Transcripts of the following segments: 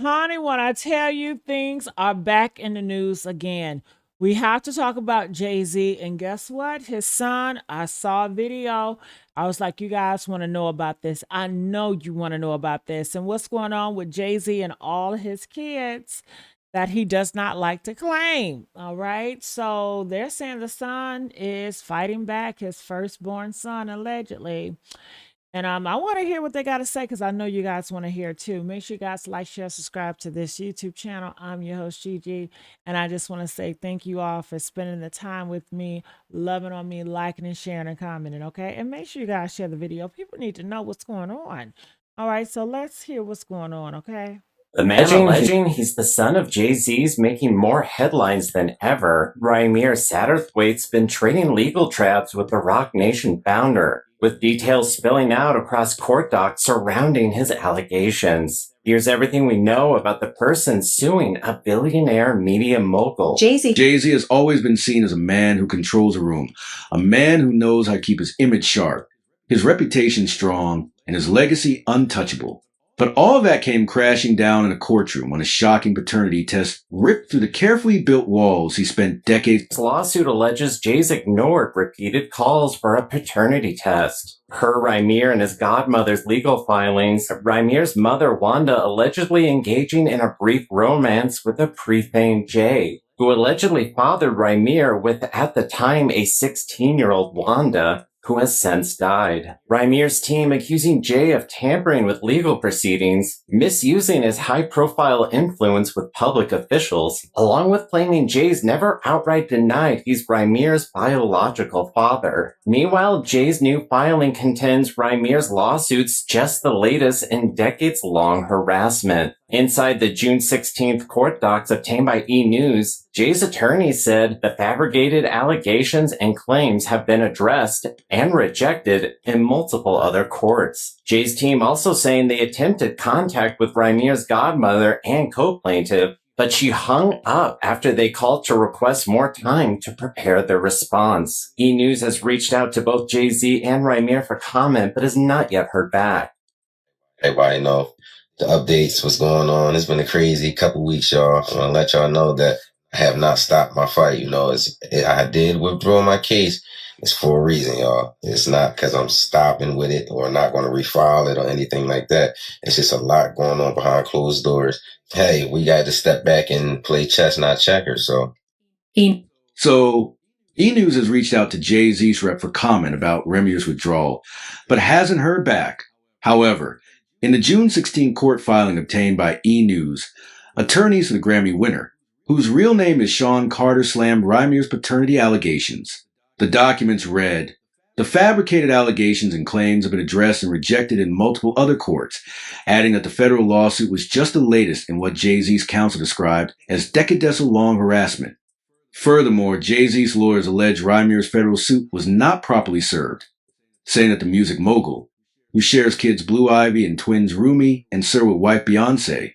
Honey, when I tell you things are back in the news again, we have to talk about Jay Z. And guess what? His son, I saw a video. I was like, you guys want to know about this. I know you want to know about this. And what's going on with Jay Z and all his kids that he does not like to claim. All right. So they're saying the son is fighting back his firstborn son, allegedly. And I want to hear what they got to say because I know you guys want to hear too. Make sure you guys like, share, subscribe to this YouTube channel. I'm your host, Gigi. And I just want to say thank you all for spending the time with me, loving on me, liking and sharing and commenting. Okay. And make sure you guys share the video. People need to know what's going on. All right. So let's hear what's going on. Okay. Alleging he's the son of Jay-Z's making more headlines than ever, Rymir Satterthwaite's been trading legal traps with the Rock Nation founder, with details spilling out across court docs surrounding his allegations. Here's everything we know about the person suing a billionaire media mogul. Jay-Z has always been seen as a man who controls a room, a man who knows how to keep his image sharp, his reputation strong, and his legacy untouchable. But all of that came crashing down in a courtroom when a shocking paternity test ripped through the carefully built walls he spent decades. This lawsuit alleges Jay's ignored repeated calls for a paternity test. Per Rymir and his godmother's legal filings, Rymir's mother Wanda allegedly engaging in a brief romance with a pre-famed Jay, who allegedly fathered Rymir with, at the time, a 16-year-old Wanda, who has since died. Rymir's team accusing Jay of tampering with legal proceedings, misusing his high-profile influence with public officials, along with claiming Jay's never outright denied he's Rymir's biological father. Meanwhile, Jay's new filing contends Rymir's lawsuit's just the latest in decades-long harassment. Inside the June 16th court docs obtained by E! News, Jay's attorney said the fabricated allegations and claims have been addressed and rejected in multiple other courts. Jay's team also saying they attempted contact with Rymir's godmother and co-plaintiff, but she hung up after they called to request more time to prepare their response. E! News has reached out to both Jay-Z and Rymir for comment, but has not yet heard back. Everybody know the updates, what's going on. It's been a crazy couple weeks, y'all. I want to let y'all know that I have not stopped my fight. I did withdraw my case. It's for a reason, y'all. It's not because I'm stopping with it or not going to refile it or anything like that. It's just a lot going on behind closed doors. Hey, we got to step back and play chess, not checkers. E! News has reached out to Jay-Z's rep for comment about Rymir's withdrawal, but hasn't heard back. However, in the June 16 court filing obtained by E! News, attorneys for the Grammy winner, whose real name is Sean Carter, slammed Rymir's paternity allegations. The documents read, "The fabricated allegations and claims have been addressed and rejected in multiple other courts," adding that the federal lawsuit was just the latest in what Jay-Z's counsel described as decadal-long harassment. Furthermore, Jay-Z's lawyers allege Rymir's federal suit was not properly served, saying that the music mogul, who shares kids Blue Ivy and twins Rumi and Sir with wife Beyonce,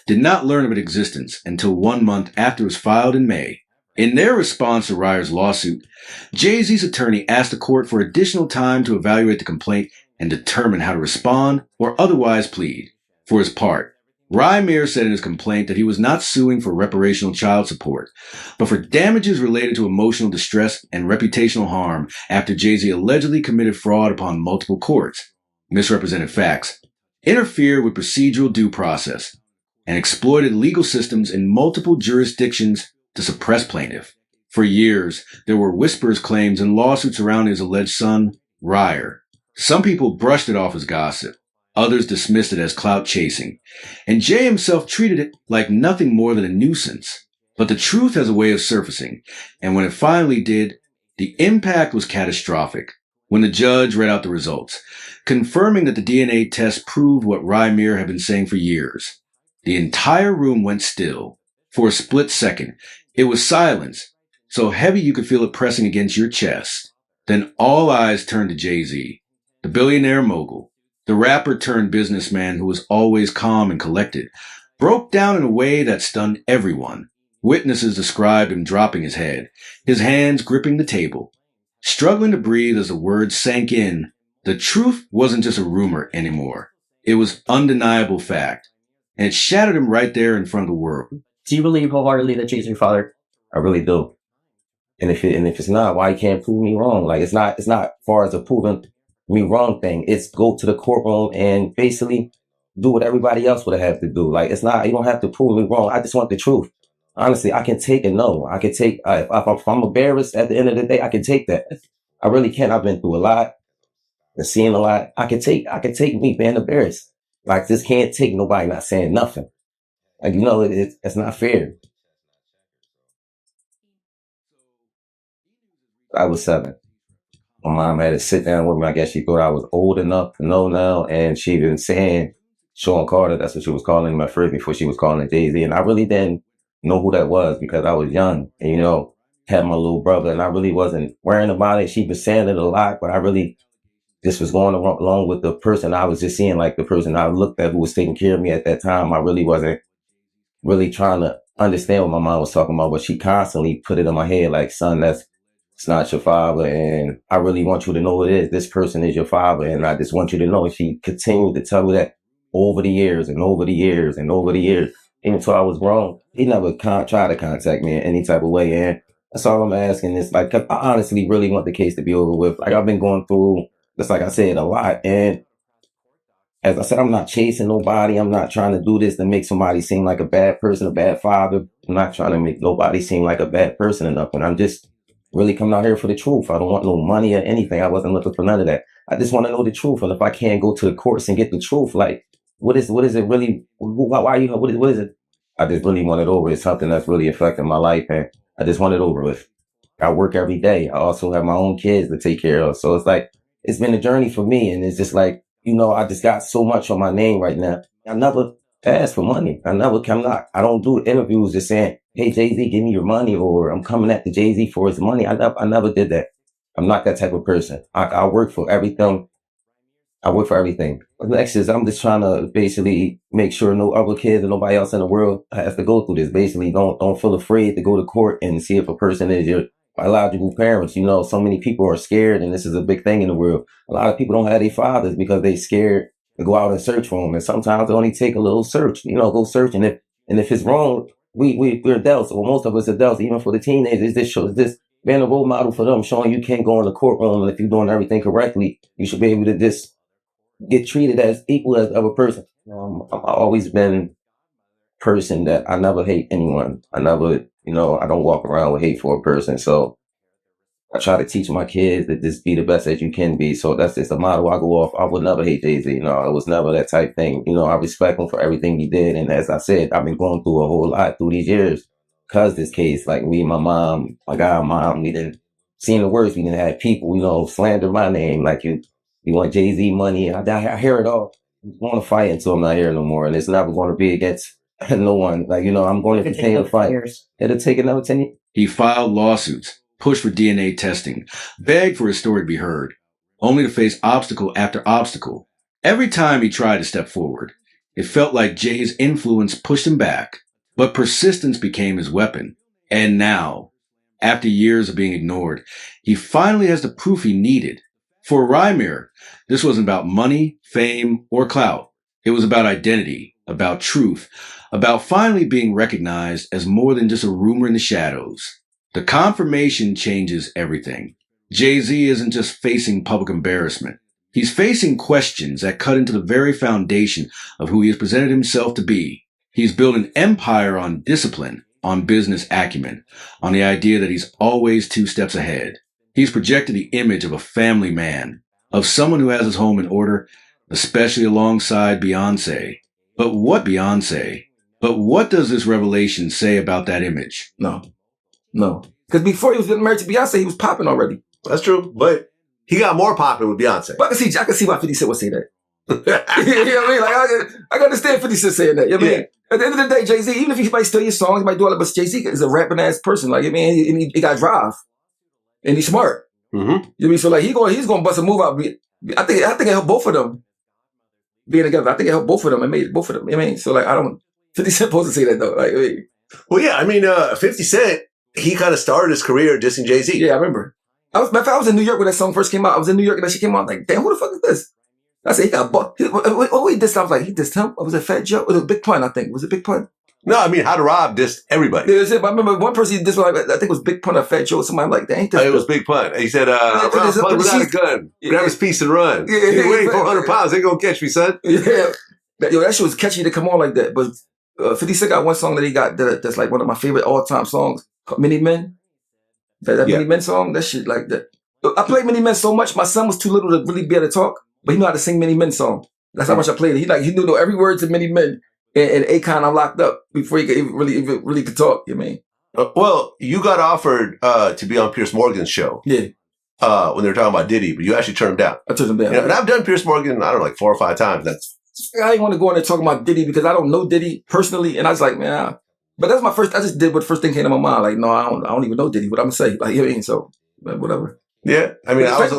did not learn of its existence until 1 month after it was filed in May. In their response to Rymir's lawsuit, Jay-Z's attorney asked the court for additional time to evaluate the complaint and determine how to respond or otherwise plead. For his part, Rymir said in his complaint that he was not suing for reparational child support, but for damages related to emotional distress and reputational harm after Jay-Z allegedly committed fraud upon multiple courts, misrepresented facts, interfered with procedural due process, and exploited legal systems in multiple jurisdictions to suppress plaintiff. For years, there were whispers, claims, and lawsuits around his alleged son, Ryer. Some people brushed it off as gossip. Others dismissed it as clout chasing. And Jay himself treated it like nothing more than a nuisance. But the truth has a way of surfacing, and when it finally did, the impact was catastrophic. When the judge read out the results, confirming that the DNA test proved what Rymir had been saying for years, the entire room went still. For a split second, it was silence, so heavy you could feel it pressing against your chest. Then all eyes turned to Jay-Z, the billionaire mogul, the rapper turned businessman who was always calm and collected, broke down in a way that stunned everyone. Witnesses described him dropping his head, his hands gripping the table, struggling to breathe as the words sank in. The truth wasn't just a rumor anymore. It was undeniable fact. and it shattered him right there in front of the world. Do you believe wholeheartedly that Jesus your father? I really do. And if it's not, why you can't prove me wrong? Like it's not far as a proving me wrong thing. It's go to the courtroom and basically do what everybody else would have to do. Like it's not, you don't have to prove me wrong. I just want the truth. Honestly, I can take a no. I can take, if I'm embarrassed at the end of the day, I can take that. I really can. I've been through a lot and seen a lot. I can take me being embarrassed. Like this can't take nobody not saying nothing. Like, it's not fair. I was 7. My mom had to sit down with me. I guess she thought I was old enough to know now. And she been saying Sean Carter, that's what she was calling him at first before she was calling it Jay-Z. And I really didn't know who that was because I was young and, had my little brother and I really wasn't worrying about it. She was saying it a lot, but I really just was going along with the person I was just seeing, like the person I looked at who was taking care of me at that time. I really wasn't really trying to understand what my mom was talking about, but she constantly put it in my head like, son, it's not your father. And I really want you to know it is. This person is your father. And I just want you to know. And she continued to tell me that over the years and over the years and over the years. Even until I was grown, he never tried to contact me in any type of way. And that's all I'm asking is like, I honestly really want the case to be over with. Like I've been going through, just like I said, a lot. And as I said, I'm not chasing nobody. I'm not trying to do this to make somebody seem like a bad person, a bad father. I'm not trying to make nobody seem like a bad person or nothing. I'm just really coming out here for the truth. I don't want no money or anything. I wasn't looking for none of that. I just want to know the truth. And if I can't go to the courts and get the truth, like, what is it really? Why what is it? I just really want it over. It's something that's really affecting my life. And I just want it over with. I work every day. I also have my own kids to take care of. So it's like, it's been a journey for me. And it's just like, I just got so much on my name right now. I never asked for money. I don't do interviews just saying, hey, Jay-Z, give me your money, or I'm coming at the Jay-Z for his money. I never did that. I'm not that type of person. I work for everything. The next is I'm just trying to basically make sure no other kids or nobody else in the world has to go through this. Basically, don't feel afraid to go to court and see if a person is your biological parents. So many people are scared, and this is a big thing in the world. A lot of people don't have their fathers because they scared to go out and search for them. And sometimes it only take a little search, go search. And if it's wrong, we're adults, or most of us adults, even for the teenagers, this being a role model for them, showing you can't go in the courtroom, and if you're doing everything correctly, you should be able to just get treated as equal as the other person. I've always been a person that I never hate anyone. I never, I don't walk around with hate for a person. So I try to teach my kids that just be the best that you can be. So that's just the motto I go off. I would never hate Jay-Z. It was never that type thing. I respect him for everything he did. And as I said, I've been going through a whole lot through these years because this case, like me, my mom, my godmom, we didn't seen the worst. We didn't have people, slander my name. Like you want Jay-Z money. And I hear it all. I want to fight until I'm not here no more. And it's never going to be against no one. Like, I'm going to continue to fight. It'll take another 10 years. He filed lawsuits, pushed for DNA testing, begged for his story to be heard, only to face obstacle after obstacle. Every time he tried to step forward, it felt like Jay's influence pushed him back, but persistence became his weapon. And now, after years of being ignored, he finally has the proof he needed. For Rymir, this wasn't about money, fame, or clout. It was about identity, about truth, about finally being recognized as more than just a rumor in the shadows. The confirmation changes everything. Jay-Z isn't just facing public embarrassment. He's facing questions that cut into the very foundation of who he has presented himself to be. He's built an empire on discipline, on business acumen, on the idea that he's always 2 steps ahead. He's projected the image of a family man, of someone who has his home in order, especially alongside Beyonce. But what does this revelation say about that image? No. Because before he was getting married to Beyonce, he was popping already. That's true, but he got more popular with Beyonce. But I can see why 50 Cent would say that. You know what I mean? Like, I can understand 50 Cent saying that. You know what I mean? At the end of the day, Jay-Z, even if he might steal your songs, he might do all that, but Jay-Z is a rapping ass person. Like, he got drive. And he's smart. Mm-hmm. You know what I mean? So like he's going to bust a move out. I think it helped both of them being together. I think it helped both of them. It made both of them. You know what I mean? So like 50 Cent supposed to say that though. Like, well, yeah. 50 Cent, he kind of started his career dissing Jay-Z. Yeah, I remember. I was in New York when that song first came out. I was in New York and that shit came out. I'm like, damn, who the fuck is this? I said, he got bought. What he dissed? I was like, he dissed him? Or was it Fat Joe? It was Big Pun, I think. Was it Big Pun? No, I mean, How to Rob dissed everybody. Yeah, I remember one person he dissed, like, I think it was Big Pun or Fat Joe or somebody like that. Ain't It was Big Pun. He said, Rob Pun without a gun. Grab his piece and run. Yeah, He's weighing 400 pounds. They gonna catch me, son. Yeah. That shit was catchy to come on like that. But 50 Cent got one song that he got that's like one of my favorite all-time songs called Many Men. That Many Men song, that shit like that. I played Many Men so much, my son was too little to really be able to talk, but he knew how to sing Many Men song. That's how much I played it. He knew every word to Many Men. And Akon, I'm locked up before he could even really could talk. You know what I mean? Well, you got offered to be on Piers Morgan's show. Yeah. When they were talking about Diddy, but you actually turned him down. I turned him down. And I've done Piers Morgan, I don't know, like 4 or 5 times. I didn't want to go in there talking about Diddy because I don't know Diddy personally, and I was like, man. But that's my first. I just did what the first thing came to my mind. Like, no, I don't even know Diddy. What I'm gonna say? Like, you know what I mean? So, whatever. Yeah, I mean, I was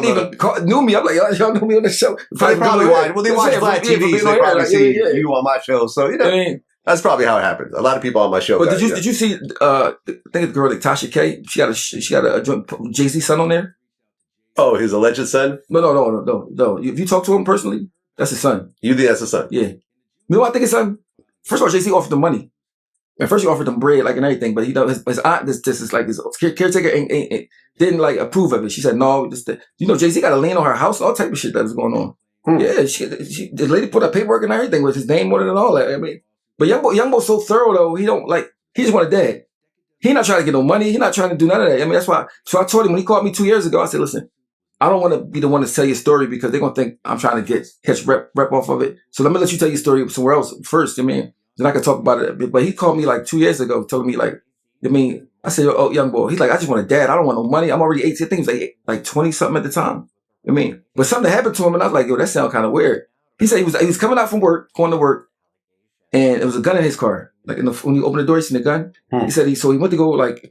knew me. I'm like, y'all know me on the show. They probably watch. Well, they watch live TV, so they probably see you on my show. So you know, that's probably how it happens. A lot of people on my show. But did you see? I think the girl like Tasha K. She got a joint Jay-Z son on there. Oh, his alleged son? No. If you talk to him personally, that's his son. You think that's his son? Yeah. You know what I think his son? First of all, Jay-Z offered him money. At first, he offered him bread, like, and everything, but his aunt, this is like, his caretaker didn't, like, approve of it. She said, no, Jay-Z got a lien on her house, all type of shit that was going on. Yeah, the lady put up paperwork and everything with his name on it and all that. I mean, but Young Boy's so thorough, though, he just want a dad. He not trying to get no money. He not trying to do none of that. I mean, that's why, so I told him, when he called me 2 years ago, I said, listen, I don't want to be the one to tell your story because they're going to think I'm trying to catch rep off of it. So let me let you tell your story somewhere else first. I mean, then I can talk about it. But he called me like 2 years ago, telling me like, I mean, I said, oh, young boy. He's like, I just want a dad. I don't want no money. I'm already 18. I think he was like 20 something at the time. I mean, but something happened to him and I was like, yo, that sounds kind of weird. He said he was coming out from work, going to work, and there was a gun in his car. Like when you open the door, you see the gun. He said he went to go like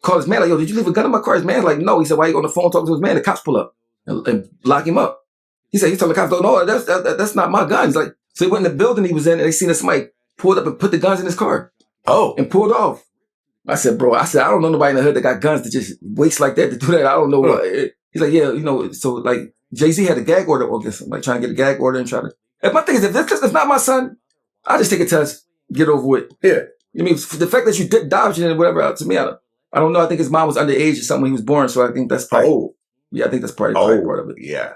call his man, like, yo, did you leave a gun in my car? His man's like, no. He said, why you on the phone talking to his man? The cops pull up and lock him up. He said, he's telling the cops, no, that's not my gun. He's like, so he went in the building he was in and they seen somebody pulled up and put the guns in his car. Oh. And pulled off. I said, bro, I don't know nobody in the hood that got guns to just waste like that to do that. I don't know what. He's like, yeah, so like Jay-Z had a gag order against him, like trying to get a gag order and try to. And my thing is, if that's not my son, I just take a test, get over with. Yeah. I mean, the fact that you dodged it and whatever, to me, I don't know. I think his mom was underage or something when he was born, so I think that's probably. Yeah, I think that's probably part of it. Yeah.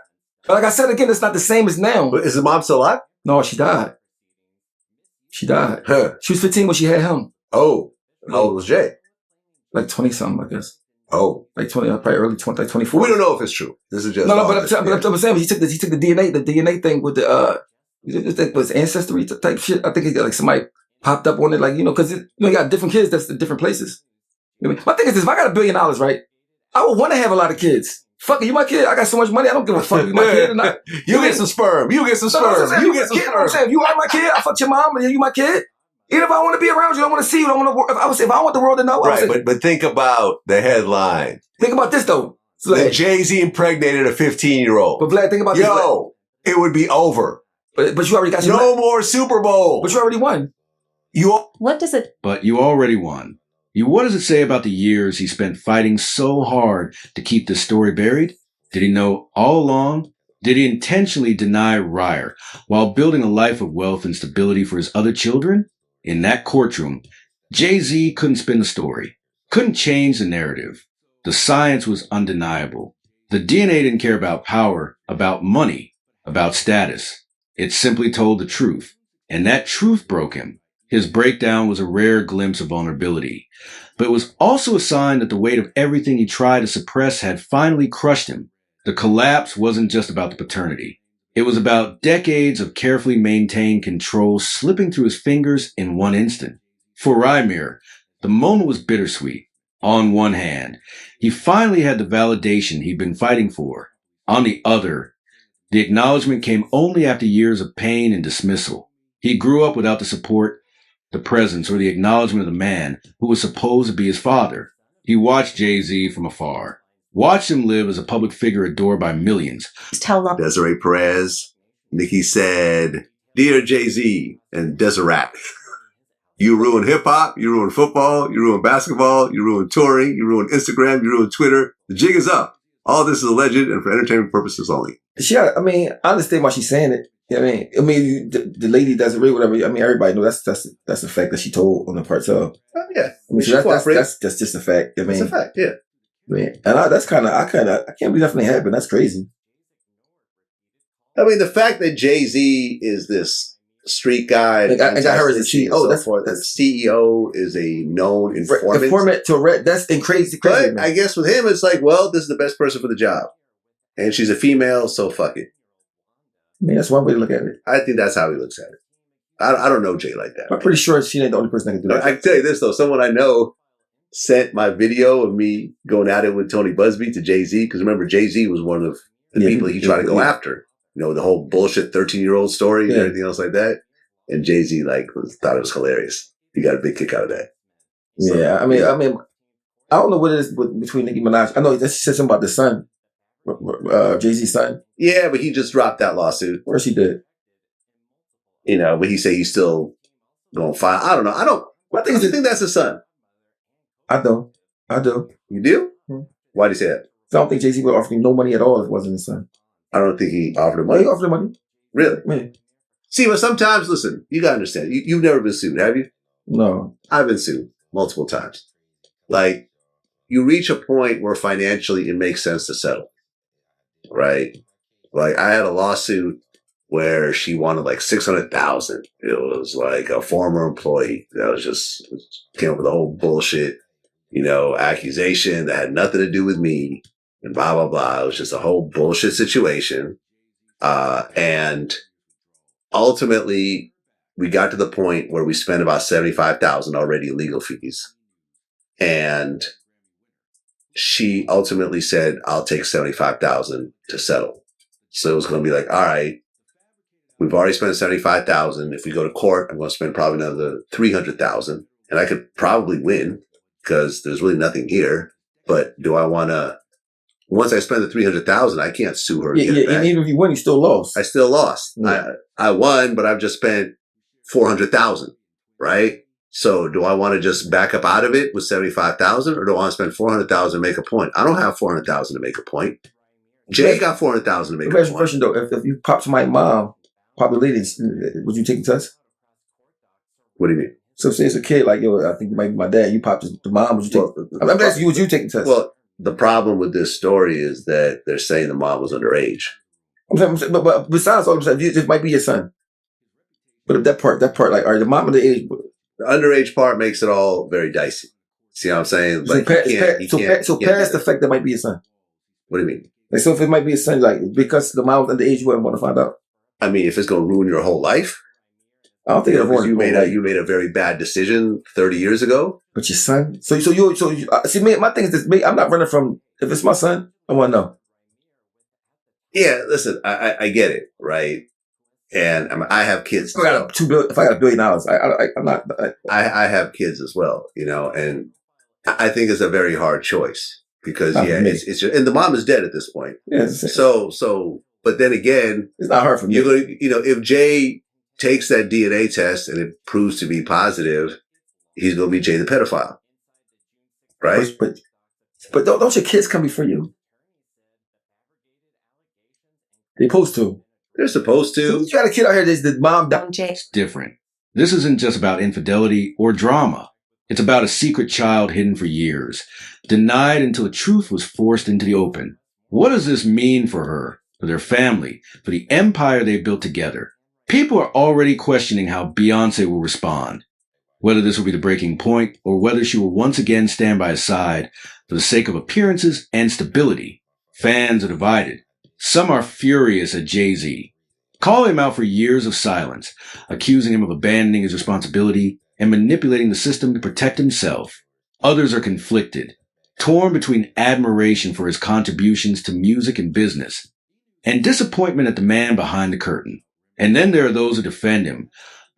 But like I said again, it's not the same as now. But is his mom still alive? No, she died. She died. Huh. She was 15 when she had him. Oh. How old was Jay? Like 20 something, I guess. Oh. Like 20, probably early 20, like 24. We don't know if it's true. This is just but I'm saying he took the DNA thing with the was ancestry type shit. I think he got like somebody popped up on it, like, because you got different kids that's in different places. I mean, my thing is this: if I got $1 billion, right, I would want to have a lot of kids. Fuck it, you my kid. I got so much money. I don't give a fuck if you my kid or not. You get some sperm. You get some sperm. You get some sperm. I'm saying, if you are my kid, I fuck your mom and you my kid. Even if I want to be around you, I want to see you. I want to. If I want the world to know, right? But think about the headline. Think about this though. That Jay-Z impregnated a 15-year-old. But Vlad, think about this. It would be over. But you already got no more Super Bowl. But you already won. But you already won. What does it say about the years he spent fighting so hard to keep this story buried? Did he know all along? Did he intentionally deny Ryer while building a life of wealth and stability for his other children? In that courtroom, Jay-Z couldn't spin the story, couldn't change the narrative. The science was undeniable. The DNA didn't care about power, about money, about status. It simply told the truth, and that truth broke him. His breakdown was a rare glimpse of vulnerability, but it was also a sign that the weight of everything he tried to suppress had finally crushed him. The collapse wasn't just about the paternity. It was about decades of carefully maintained control slipping through his fingers in one instant. For Rymir, the moment was bittersweet. On one hand, he finally had the validation he'd been fighting for. On the other, the acknowledgement came only after years of pain and dismissal. He grew up without the support, the presence, or the acknowledgement of the man who was supposed to be his father. He watched Jay-Z from afar. Watched him live as a public figure adored by millions. Desiree Perez, Nikki said, "Dear Jay-Z and Desiree, you ruined hip-hop, you ruined football, you ruined basketball, you ruined touring, you ruined Instagram, you ruined Twitter. The jig is up. All this is alleged and for entertainment purposes only. I mean, I understand why she's saying it. You know what I mean, the lady doesn't really whatever. I mean, everybody knows that's a fact that she told on the part. So Yeah, I mean, so that's just a fact. I mean, it's a fact. Yeah. I mean, and I can't believe that finally happened. That's crazy. I mean, the fact that Jay-Z is this street guy, I got her as a CEO. The CEO is a known informant. That's crazy. But I guess with him, it's like, well, this is the best person for the job, and she's a female, so fuck it. I mean, that's one way to look at it. I think that's how he looks at it. I don't know Jay like that. I'm pretty sure she ain't the only person that can do that. I can tell you this though, someone I know sent my video of me going at it with Tony Busby to Jay-Z, because remember, Jay-Z was one of the people he tried to go after. You know, the whole bullshit 13-year-old story and everything else like that. And Jay-Z thought it was hilarious. He got a big kick out of that. So, yeah, I mean, I don't know what it is between Nicki Minaj. I know that she said something about the son, Jay-Z's son. Yeah, but he just dropped that lawsuit. Or she did. You know, but he said he's still going to file. I don't know. I think that's his son. I do. You do? Hmm. Why do you say that? I don't think Jay-Z would offer me no money at all if it wasn't his son. I don't think he offered him money. He offered him money. Really? Man. See, but sometimes, listen, you got to understand. You've never been sued, have you? No. I've been sued multiple times. Like, you reach a point where financially it makes sense to settle. Right? Like, I had a lawsuit where she wanted like $600,000. It was like a former employee that was just came up with a whole bullshit, accusation that had nothing to do with me and blah, blah, blah. It was just a whole bullshit situation. And ultimately we got to the point where we spent about $75,000 already in legal fees. And she ultimately said, I'll take $75,000 to settle. So it was going to be like, all right, we've already spent $75,000. If we go to court, I'm going to spend probably another $300,000, and I could probably win because there's really nothing here. But do I want to? Once I spend the $300,000, I can't sue her. Yeah, and even if you win, you still lost. I still lost. Yeah. I won, but I've just spent $400,000, right? So do I want to just back up out of it with $75,000, or do I want to spend $400,000 to make a point? I don't have $400,000 to make a point. Jay got $400,000 to make a point. Question though, if you pop somebody's mom, probably ladies, would you take the test? What do you mean? So say it's a kid, like, I think it might be my dad, you popped the mom, would you take I'm asking you, would you take the test? Well, the problem with this story is that they're saying the mom was underage. I'm saying, but besides all I'm saying, it might be your son. But if that part, like, all right, the mom of the age. The underage part makes it all very dicey. See what I'm saying? Like, so past the fact that might be your son. What do you mean? Like, so if it might be his son, like, because the mom was underage, you wouldn't want to find out. I mean, if it's going to ruin your whole life. I don't think you made a very bad decision 30 years ago. But your son? So you see, me, my thing is this, I'm not running from, if it's my son, I want to know. Yeah, listen, I get it, right? And I have kids. If I got $1 billion, I'm not. I have kids as well, and I think it's a very hard choice because it's just, and the mom is dead at this point. Yeah, so, but then again, it's not hard for me. You're going to, if Jay takes that DNA test and it proves to be positive, he's going to be Jay the pedophile, right? But don't your kids come before you? They're supposed to. They're supposed to. You got a kid out here that's the mom down. It's different. This isn't just about infidelity or drama. It's about a secret child hidden for years, denied until the truth was forced into the open. What does this mean for her, for their family, for the empire they built together? People are already questioning how Beyonce will respond, whether this will be the breaking point or whether she will once again stand by his side for the sake of appearances and stability. Fans are divided. Some are furious at Jay-Z, calling him out for years of silence, accusing him of abandoning his responsibility and manipulating the system to protect himself. Others are conflicted, torn between admiration for his contributions to music and business and disappointment at the man behind the curtain. And then there are those who defend him,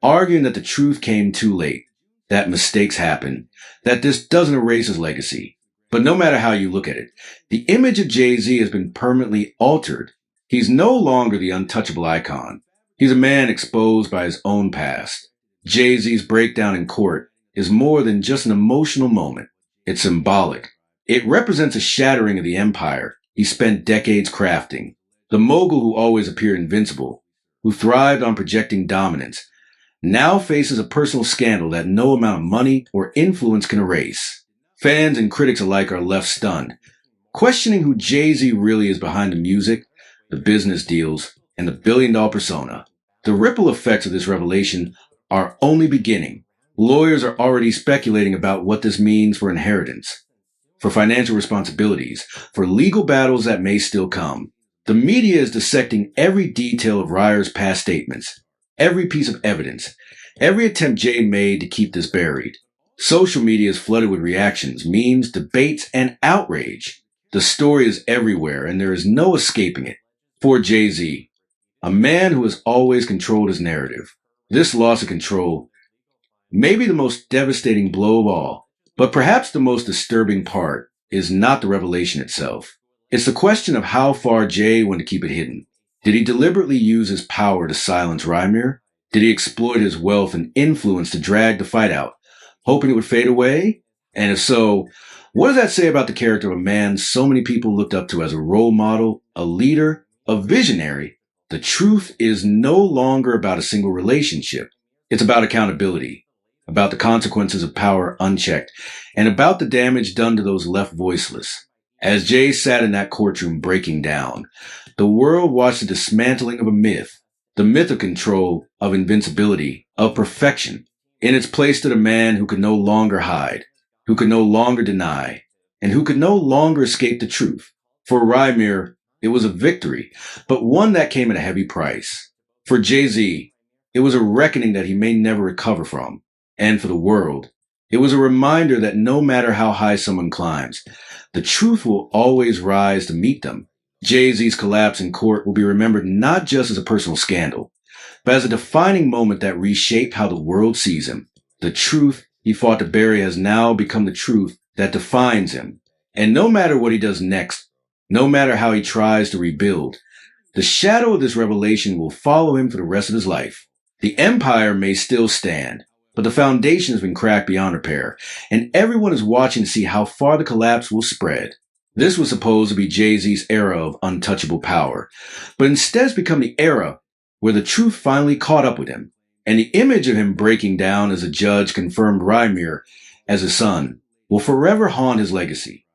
arguing that the truth came too late, that mistakes happen, that this doesn't erase his legacy. But no matter how you look at it, the image of Jay-Z has been permanently altered. He's no longer the untouchable icon. He's a man exposed by his own past. Jay-Z's breakdown in court is more than just an emotional moment. It's symbolic. It represents a shattering of the empire he spent decades crafting. The mogul who always appeared invincible, who thrived on projecting dominance, now faces a personal scandal that no amount of money or influence can erase. Fans and critics alike are left stunned, questioning who Jay-Z really is behind the music, the business deals, and the billion-dollar persona. The ripple effects of this revelation are only beginning. Lawyers are already speculating about what this means for inheritance, for financial responsibilities, for legal battles that may still come. The media is dissecting every detail of Ryer's past statements, every piece of evidence, every attempt Jay made to keep this buried. Social media is flooded with reactions, memes, debates, and outrage. The story is everywhere, and there is no escaping it. For Jay-Z, a man who has always controlled his narrative, this loss of control may be the most devastating blow of all. But perhaps the most disturbing part is not the revelation itself. It's the question of how far Jay wanted to keep it hidden. Did he deliberately use his power to silence Rymir? Did he exploit his wealth and influence to drag the fight out, hoping it would fade away? And if so, what does that say about the character of a man so many people looked up to as a role model, a leader, a visionary? The truth is no longer about a single relationship. It's about accountability, about the consequences of power unchecked, and about the damage done to those left voiceless. As Jay sat in that courtroom breaking down, the world watched the dismantling of a myth, the myth of control, of invincibility, of perfection. In its place stood a man who could no longer hide, who could no longer deny, and who could no longer escape the truth. For Rymir, it was a victory, but one that came at a heavy price. For Jay-Z, it was a reckoning that he may never recover from. And for the world, it was a reminder that no matter how high someone climbs, the truth will always rise to meet them. Jay-Z's collapse in court will be remembered not just as a personal scandal, but as a defining moment that reshaped how the world sees him. The truth he fought to bury has now become the truth that defines him. And no matter what he does next, no matter how he tries to rebuild, the shadow of this revelation will follow him for the rest of his life. The empire may still stand, but the foundation has been cracked beyond repair, and everyone is watching to see how far the collapse will spread. This was supposed to be Jay-Z's era of untouchable power, but instead has become the era where the truth finally caught up with him, and the image of him breaking down as a judge confirmed Rymir as his son will forever haunt his legacy.